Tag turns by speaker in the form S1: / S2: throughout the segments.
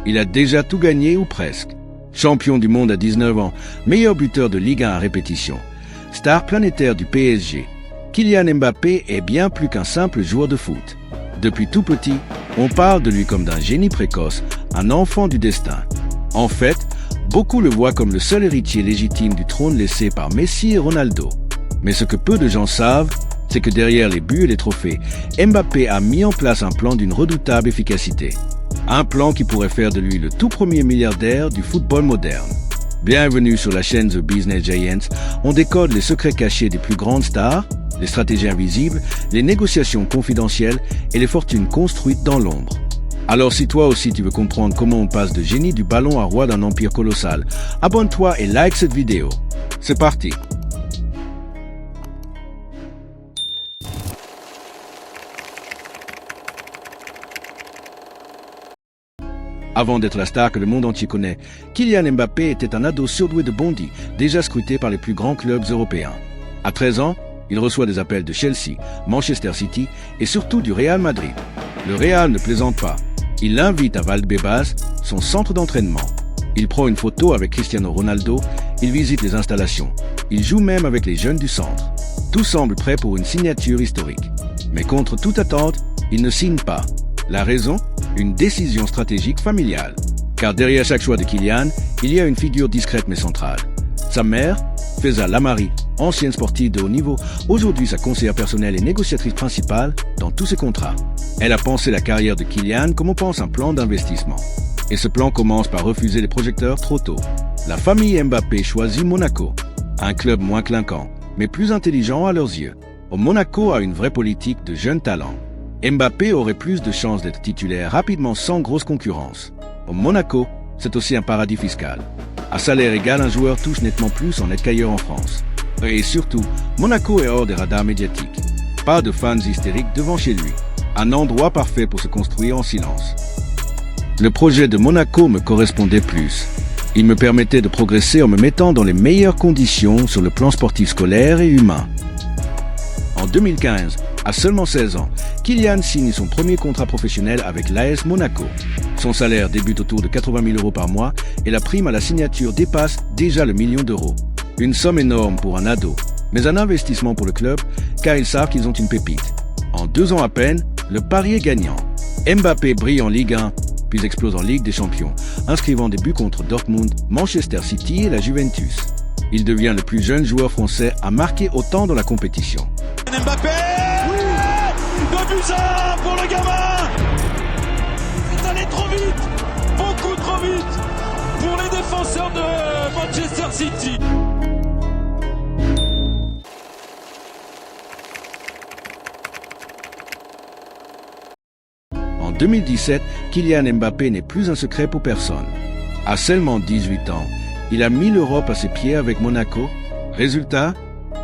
S1: Il a déjà tout gagné ou presque. Champion du monde à 19 ans, meilleur buteur de Ligue 1 à répétition, star planétaire du PSG, Kylian Mbappé est bien plus qu'un simple joueur de foot. Depuis tout petit, on parle de lui comme d'un génie précoce, un enfant du destin. En fait, beaucoup le voient comme le seul héritier légitime du trône laissé par Messi et Ronaldo. Mais ce que peu de gens savent, c'est que derrière les buts et les trophées, Mbappé a mis en place un plan d'une redoutable efficacité. Un plan qui pourrait faire de lui le tout premier milliardaire du football moderne. Bienvenue sur la chaîne The Business Giants, on décode les secrets cachés des plus grandes stars, les stratégies invisibles, les négociations confidentielles et les fortunes construites dans l'ombre. Alors si toi aussi tu veux comprendre comment on passe de génie du ballon à roi d'un empire colossal, abonne-toi et like cette vidéo. C'est parti! Avant d'être la star que le monde entier connaît, Kylian Mbappé était un ado surdoué de Bondy, déjà scruté par les plus grands clubs européens. À 13 ans, il reçoit des appels de Chelsea, Manchester City et surtout du Real Madrid. Le Real ne plaisante pas. Il l'invite à Valdebebas, son centre d'entraînement. Il prend une photo avec Cristiano Ronaldo, il visite les installations. Il joue même avec les jeunes du centre. Tout semble prêt pour une signature historique. Mais contre toute attente, il ne signe pas. La raison ? Une décision stratégique familiale. Car derrière chaque choix de Kylian, il y a une figure discrète mais centrale. Sa mère, Feza Lamari, ancienne sportive de haut niveau, aujourd'hui sa conseillère personnelle et négociatrice principale dans tous ses contrats. Elle a pensé la carrière de Kylian comme on pense un plan d'investissement. Et ce plan commence par refuser les projecteurs trop tôt. La famille Mbappé choisit Monaco, un club moins clinquant, mais plus intelligent à leurs yeux. Monaco a une vraie politique de jeunes talents. Mbappé aurait plus de chances d'être titulaire rapidement sans grosse concurrence. Au Monaco, c'est aussi un paradis fiscal. À salaire égal, un joueur touche nettement plus en net qu'ailleurs en France. Et surtout, Monaco est hors des radars médiatiques. Pas de fans hystériques devant chez lui. Un endroit parfait pour se construire en silence. Le projet de Monaco me correspondait plus. Il me permettait de progresser en me mettant dans les meilleures conditions sur le plan sportif scolaire et humain. En 2015, à seulement 16 ans, Kylian signe son premier contrat professionnel avec l'AS Monaco. Son salaire débute autour de 80 000 € par mois et la prime à la signature dépasse déjà le million d'euros. Une somme énorme pour un ado, mais un investissement pour le club car ils savent qu'ils ont une pépite. En 2 ans à peine, le pari est gagnant. Mbappé brille en Ligue 1, puis explose en Ligue des Champions, inscrivant des buts contre Dortmund, Manchester City et la Juventus. Il devient le plus jeune joueur français à marquer autant dans la compétition.
S2: Mbappé, oui, 2-1 pour le gamin. C'est allé trop vite, beaucoup trop vite pour les défenseurs de Manchester City.
S1: En 2017, Kylian Mbappé n'est plus un secret pour personne. À seulement 18 ans, il a mis l'Europe à ses pieds avec Monaco. Résultat,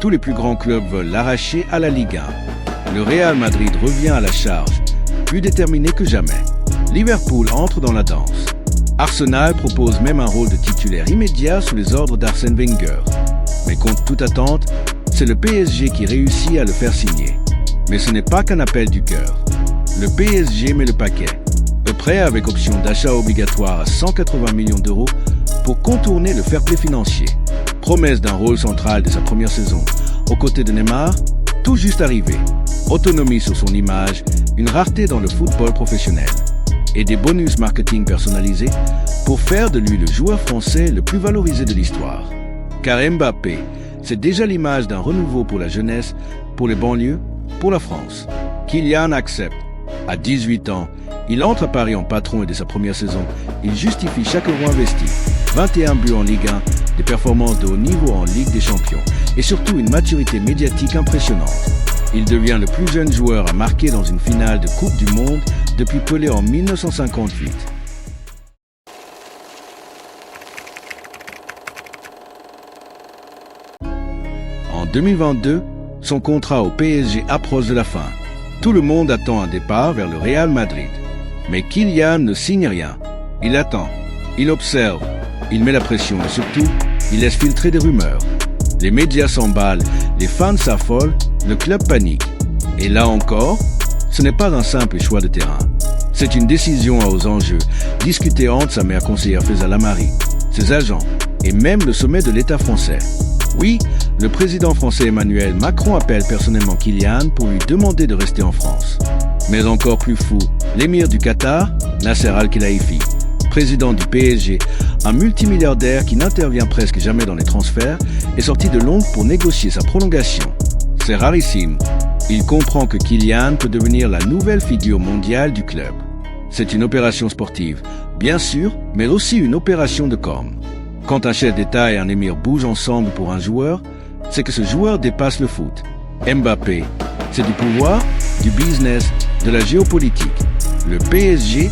S1: tous les plus grands clubs veulent l'arracher à la Ligue 1. Le Real Madrid revient à la charge, plus déterminé que jamais. Liverpool entre dans la danse. Arsenal propose même un rôle de titulaire immédiat sous les ordres d'Arsène Wenger. Mais contre toute attente, c'est le PSG qui réussit à le faire signer. Mais ce n'est pas qu'un appel du cœur. Le PSG met le paquet. Prêt avec option d'achat obligatoire à 180 millions d'euros pour contourner le fair play financier. Promesse d'un rôle central de sa première saison, aux côtés de Neymar, tout juste arrivé. Autonomie sur son image, une rareté dans le football professionnel. Et des bonus marketing personnalisés pour faire de lui le joueur français le plus valorisé de l'histoire. Car Mbappé, c'est déjà l'image d'un renouveau pour la jeunesse, pour les banlieues, pour la France. Kylian accepte. À 18 ans, il entre à Paris en patron et dès sa première saison, il justifie chaque euro investi. 21 buts en Ligue 1, des performances de haut niveau en Ligue des Champions et surtout une maturité médiatique impressionnante. Il devient le plus jeune joueur à marquer dans une finale de Coupe du Monde depuis Pelé en 1958. En 2022, son contrat au PSG approche de la fin. Tout le monde attend un départ vers le Real Madrid. Mais Kylian ne signe rien. Il attend, il observe, il met la pression et surtout, il laisse filtrer des rumeurs. Les médias s'emballent, les fans s'affolent, le club panique. Et là encore, ce n'est pas un simple choix de terrain. C'est une décision aux enjeux, discutée entre sa mère conseillère Faisal Amari, ses agents et même le sommet de l'État français. Oui, le président français Emmanuel Macron appelle personnellement Kylian pour lui demander de rester en France. Mais encore plus fou, l'émir du Qatar, Nasser Al-Khelaifi, président du PSG, un multimilliardaire qui n'intervient presque jamais dans les transferts, est sorti de Londres pour négocier sa prolongation. C'est rarissime. Il comprend que Kylian peut devenir la nouvelle figure mondiale du club. C'est une opération sportive, bien sûr, mais aussi une opération de com'. Quand un chef d'État et un émir bougent ensemble pour un joueur, c'est que ce joueur dépasse le foot. Mbappé, c'est du pouvoir, du business, de la géopolitique. Le PSG,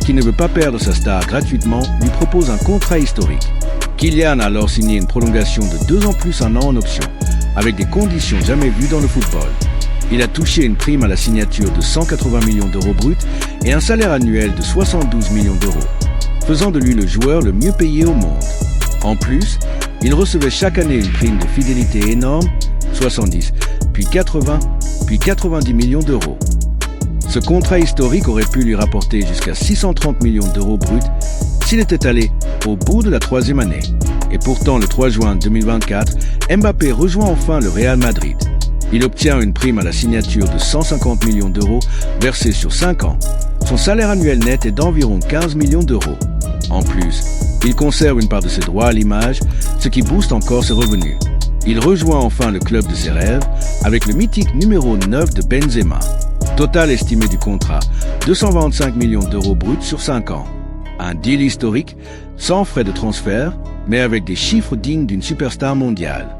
S1: qui ne veut pas perdre sa star gratuitement, lui propose un contrat historique. Kylian a alors signé une prolongation de 2 ans plus 1 an en option, avec des conditions jamais vues dans le football. Il a touché une prime à la signature de 180 millions d'euros bruts et un salaire annuel de 72 millions d'euros, faisant de lui le joueur le mieux payé au monde. En plus, il recevait chaque année une prime de fidélité énorme, 70, puis 80, puis 90 millions d'euros. Ce contrat historique aurait pu lui rapporter jusqu'à 630 millions d'euros bruts s'il était allé au bout de la 3e année. Et pourtant, le 3 juin 2024, Mbappé rejoint enfin le Real Madrid. Il obtient une prime à la signature de 150 millions d'euros versée sur 5 ans. Son salaire annuel net est d'environ 15 millions d'euros. En plus, il conserve une part de ses droits à l'image, ce qui booste encore ses revenus. Il rejoint enfin le club de ses rêves avec le mythique numéro 9 de Benzema. Total estimé du contrat, 225 millions d'euros bruts sur 5 ans. Un deal historique, sans frais de transfert, mais avec des chiffres dignes d'une superstar mondiale.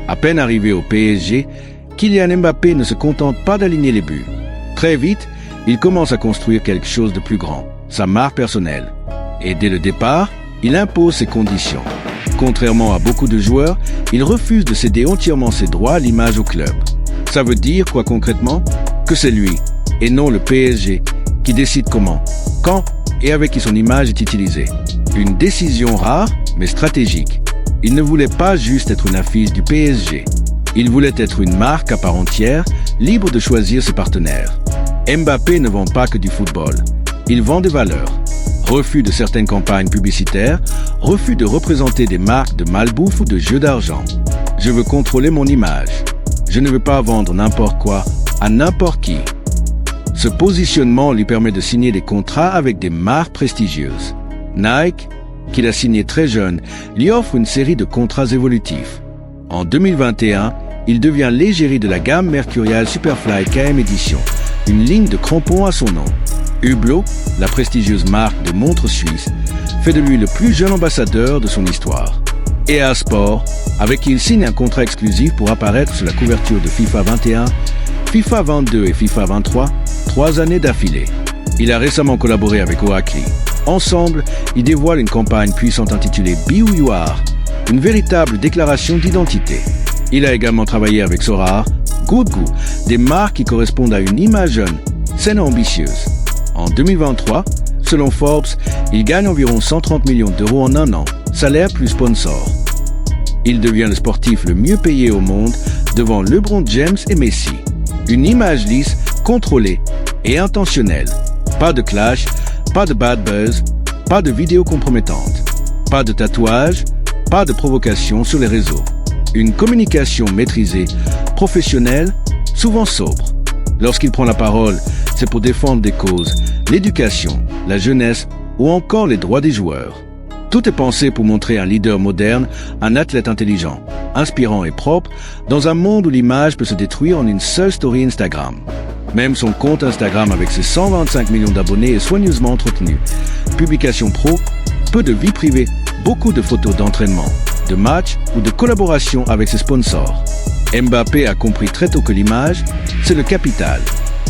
S1: À peine arrivé au PSG, Kylian Mbappé ne se contente pas d'aligner les buts. Très vite, il commence à construire quelque chose de plus grand, sa marque personnelle. Et dès le départ, il impose ses conditions. Contrairement à beaucoup de joueurs, il refuse de céder entièrement ses droits à l'image au club. Ça veut dire quoi concrètement? Que c'est lui, et non le PSG, qui décide comment, quand et avec qui son image est utilisée. Une décision rare, mais stratégique. Il ne voulait pas juste être une affiche du PSG. Il voulait être une marque à part entière, libre de choisir ses partenaires. Mbappé ne vend pas que du football. Il vend des valeurs. Refus de certaines campagnes publicitaires, refus de représenter des marques de malbouffe ou de jeux d'argent. Je veux contrôler mon image. Je ne veux pas vendre n'importe quoi à n'importe qui. Ce positionnement lui permet de signer des contrats avec des marques prestigieuses. Nike, qu'il a signé très jeune, lui offre une série de contrats évolutifs. En 2021, il devient l'égérie de la gamme Mercurial Superfly KM Edition, une ligne de crampons à son nom. Hublot, la prestigieuse marque de montres suisse, fait de lui le plus jeune ambassadeur de son histoire. EA Sport, avec qui il signe un contrat exclusif pour apparaître sur la couverture de FIFA 21, FIFA 22 et FIFA 23, 3 années d'affilée. Il a récemment collaboré avec Oakley. Ensemble, ils dévoilent une campagne puissante intitulée Be Who You Are, une véritable déclaration d'identité. Il a également travaillé avec Sorare, Good Goo, des marques qui correspondent à une image jeune, saine et ambitieuse. En 2023, selon Forbes, il gagne environ 130 millions d'euros en 1 an, salaire plus sponsor. Il devient le sportif le mieux payé au monde devant LeBron James et Messi. Une image lisse, contrôlée et intentionnelle. Pas de clash, pas de bad buzz, pas de vidéos compromettantes, pas de tatouages, pas de provocation sur les réseaux. Une communication maîtrisée, professionnelle, souvent sobre. Lorsqu'il prend la parole, c'est pour défendre des causes, l'éducation, la jeunesse ou encore les droits des joueurs. Tout est pensé pour montrer un leader moderne, un athlète intelligent, inspirant et propre, dans un monde où l'image peut se détruire en une seule story Instagram. Même son compte Instagram avec ses 125 millions d'abonnés est soigneusement entretenu. Publication pro, peu de vie privée, beaucoup de photos d'entraînement, de matchs ou de collaboration avec ses sponsors. Mbappé a compris très tôt que l'image, c'est le capital,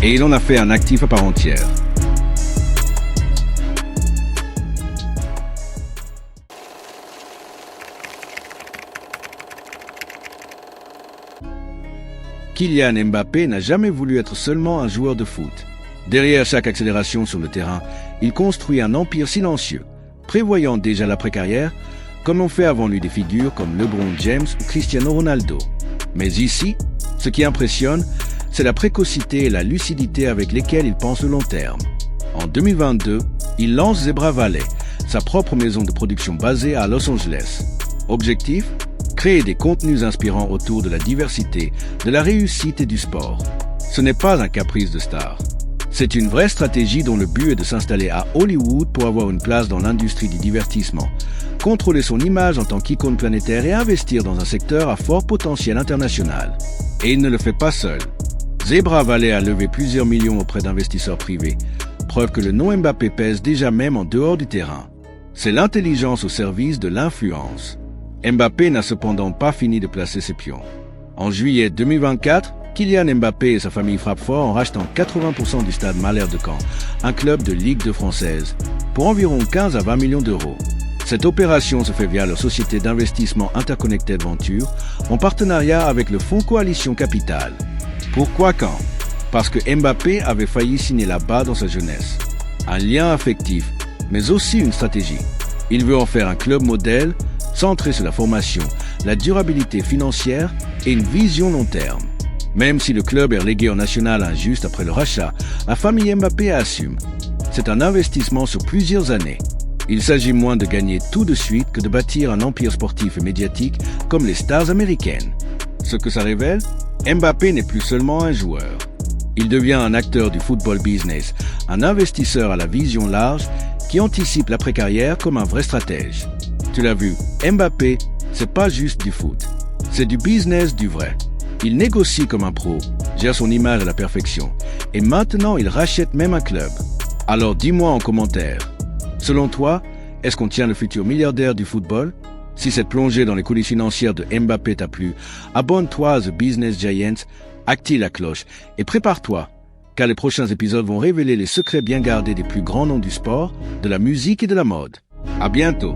S1: et il en a fait un actif à part entière. Kylian Mbappé n'a jamais voulu être seulement un joueur de foot. Derrière chaque accélération sur le terrain, il construit un empire silencieux, prévoyant déjà l'après-carrière, comme l'ont fait avant lui des figures comme LeBron James ou Cristiano Ronaldo. Mais ici, ce qui impressionne, c'est la précocité et la lucidité avec lesquelles il pense le long terme. En 2022, il lance Zebra Valley, sa propre maison de production basée à Los Angeles. Objectif ? Créer des contenus inspirants autour de la diversité, de la réussite et du sport. Ce n'est pas un caprice de star. C'est une vraie stratégie dont le but est de s'installer à Hollywood pour avoir une place dans l'industrie du divertissement, contrôler son image en tant qu'icône planétaire et investir dans un secteur à fort potentiel international. Et il ne le fait pas seul. Zebra Valley a levé plusieurs millions auprès d'investisseurs privés, preuve que le nom Mbappé pèse déjà même en dehors du terrain. C'est l'intelligence au service de l'influence. Mbappé n'a cependant pas fini de placer ses pions. En juillet 2024, Kylian Mbappé et sa famille frappent fort en rachetant 80% du stade Malherbe de Caen, un club de Ligue 2 française, pour environ 15 à 20 millions d'euros. Cette opération se fait via leur société d'investissement Interconnected Venture, en partenariat avec le fonds Coalition Capital. Pourquoi Caen ? Parce que Mbappé avait failli signer là-bas dans sa jeunesse. Un lien affectif, mais aussi une stratégie. Il veut en faire un club modèle, centré sur la formation, la durabilité financière et une vision long terme. Même si le club est relégué en national injuste après le rachat, la famille Mbappé assume. C'est un investissement sur plusieurs années. Il s'agit moins de gagner tout de suite que de bâtir un empire sportif et médiatique comme les stars américaines. Ce que ça révèle, Mbappé n'est plus seulement un joueur. Il devient un acteur du football business, un investisseur à la vision large qui anticipe l'après-carrière comme un vrai stratège. Tu l'as vu, Mbappé, c'est pas juste du foot. C'est du business du vrai. Il négocie comme un pro, gère son image à la perfection, et maintenant il rachète même un club. Alors dis-moi en commentaire, selon toi, est-ce qu'on tient le futur milliardaire du football ? Si cette plongée dans les coulisses financières de Mbappé t'a plu, abonne-toi à The Business Giants, active la cloche et prépare-toi, car les prochains épisodes vont révéler les secrets bien gardés des plus grands noms du sport, de la musique et de la mode. À bientôt.